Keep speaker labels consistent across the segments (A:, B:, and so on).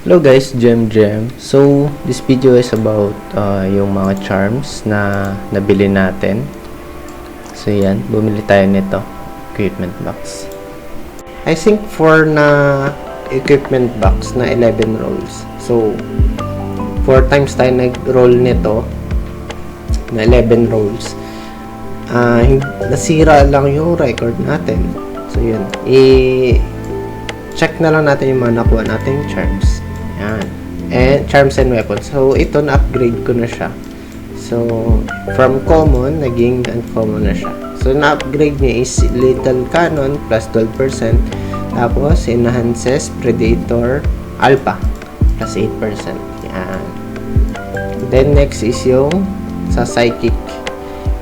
A: Hello guys, Gem. So, this video is about yung mga charms na nabili natin. So, yan. Bumili tayo nito. Equipment box. I think 4 na equipment box na 11 rolls. So, 4 times tayo nag-roll nito na 11 rolls. Nasira lang yung record natin. So, yan. I-check na lang natin yung mga nakuha nating charms. Yan. And charms and weapons. So, ito na-upgrade ko na siya. So, from common, naging uncommon na siya. So, na-upgrade niya is Lethal Cannon plus 12%. Tapos, enhances Predator Alpha plus 8%. Yan. Then, next is yung sa Psychic.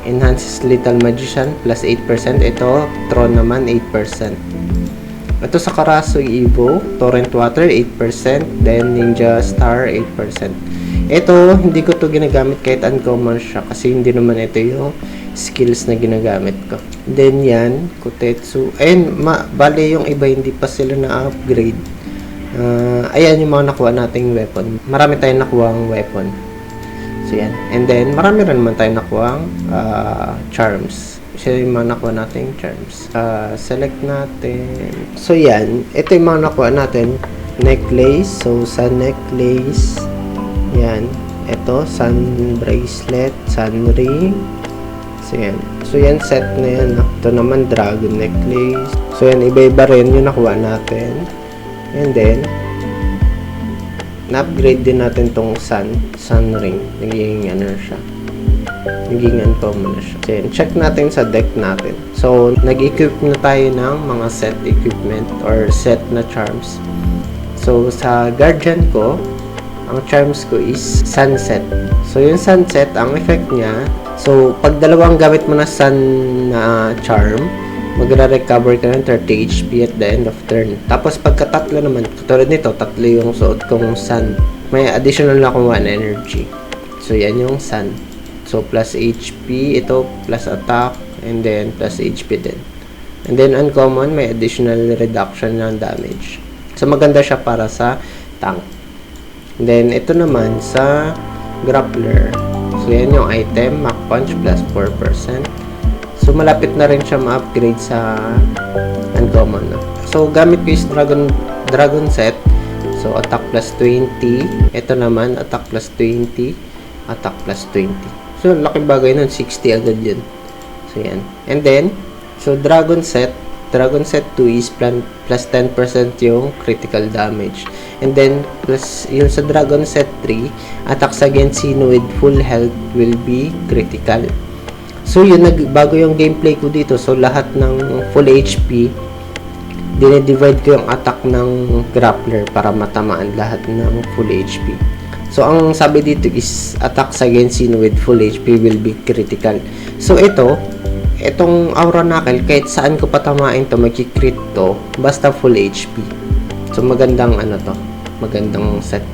A: Enhances Lethal Magician plus 8%. Ito, Tron naman 8%. Ito sa Karaso Evo, Torrent Water 8%, then Ninja Star 8%. Ito, hindi ko to ginagamit kahit uncommon siya kasi hindi naman ito yung skills na ginagamit ko. Then yan, Kotetsu. Ayun, bale yung iba hindi pa sila na-upgrade. Ayan yung mga nakuha nating weapon. Marami tayong nakuha weapon. So yan. And then, marami rin naman tayong nakuha charms. Siya yung mga nakuha natin charms. Select natin. So, yan. Ito yung mga nakuha natin. Necklace. So, sun necklace. Yan. Ito, sun bracelet. Sun ring. So, yan. So, yan set na yan. Ito naman, dragon necklace. So, yan. Iba-iba rin yung nakuha natin. And then, na-upgrade din natin tong sun ring. Naging ano siya. Naging uncommon na siya. So, check natin sa deck natin. So, nag-equip na tayo ng mga set equipment or set na charms. So, sa Guardian ko, ang charms ko is Sunset. So, yung Sunset, ang effect niya, so, pag dalawang gamit mo na sun na charm, magre-recover ka ng 30 HP at the end of turn. Tapos, pagka tatlo naman, katulad nito, tatlo yung suot kong sun. May additional na akong 1 energy. So, yan yung sun. So, plus HP, ito plus attack, and then plus HP din. And then, uncommon, may additional reduction ng damage. So, maganda siya para sa tank. And then, ito naman sa grappler. So, yan yung item, Mach Punch plus 4%. So, malapit na rin siya ma-upgrade sa uncommon. So, gamit ko is Dragon set. So, attack plus 20. Ito naman, attack plus 20. Attack plus 20. So, laki bagay nun. 60 agad yun. So, yan. And then, so, Dragon Set 2 is plus 10% yung critical damage. And then, plus, yun sa Dragon Set 3, attacks against Sino with full health will be critical. So, yun, bago yung gameplay ko dito. So, lahat ng full HP, dinedivide ko yung attack ng grappler para matamaan lahat ng full HP. So, ang sabi dito is, attacks against Sino with full HP will be critical. So, itong Aura Knuckle, kahit saan ko patamain to, magkikrit to, basta full HP. So, magandang magandang set.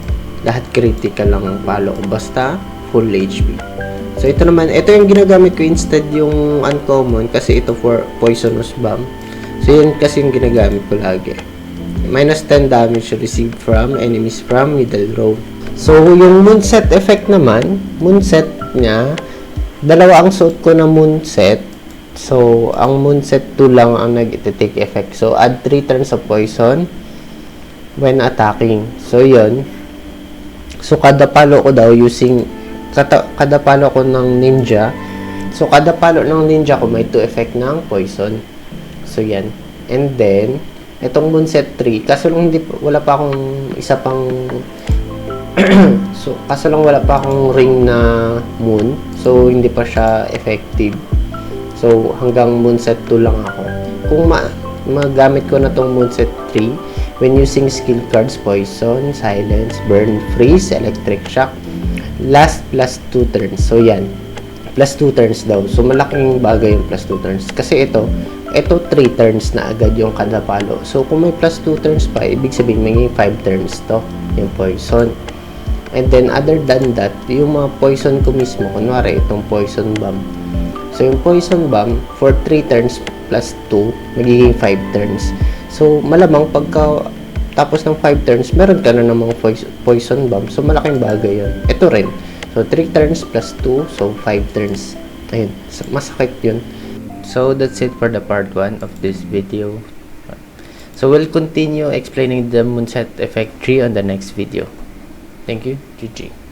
A: Lahat critical lang ang palo ko, basta full HP. So, ito naman, ito yung ginagamit ko instead yung uncommon, kasi ito for Poisonous Bomb. So, yun kasi yung ginagamit ko lagi. Minus 10 damage received from enemies from middle row. So, yung moonset effect naman, moonset niya, dalawa ang suot ko na moonset. So, ang moonset 2 lang ang nag-take effect. So, add 3 turns of poison when attacking. So, yun. So, kada palo ko daw using, kada palo ko ng ninja. So, kada palo ng ninja ko may 2 effect ng poison. So, yan. And then, itong moonset 3, kaso lang wala pa akong isa pang so, kaso lang wala pa akong ring na moon. So, hindi pa siya effective. So, hanggang moonset 2 lang ako. Kung magamit ko na tong moonset 3, when using skill cards, poison, silence, burn, freeze, electric shock, last plus 2 turns. So, yan. Plus 2 turns daw. So, malaking bagay yung plus 2 turns. Kasi ito 3 turns na agad yung kada palo. So, kung may plus 2 turns pa, ibig sabihin may 5 turns to, yung poison. And then, other than that, yung mga poison ko mismo, kunwari, itong poison bomb. So, yung poison bomb, for 3 turns plus 2, magiging 5 turns. So, malamang pagka Tapos ng 5 turns, meron ka na namang poison bomb. So, malaking bagay yun. Ito rin. So, 3 turns plus 2. So, 5 turns. Ayun. Masakit yun. So, that's it for the part 1 of this video. So, we'll continue explaining the Moonset Effect 3 on the next video. Thank you. GG.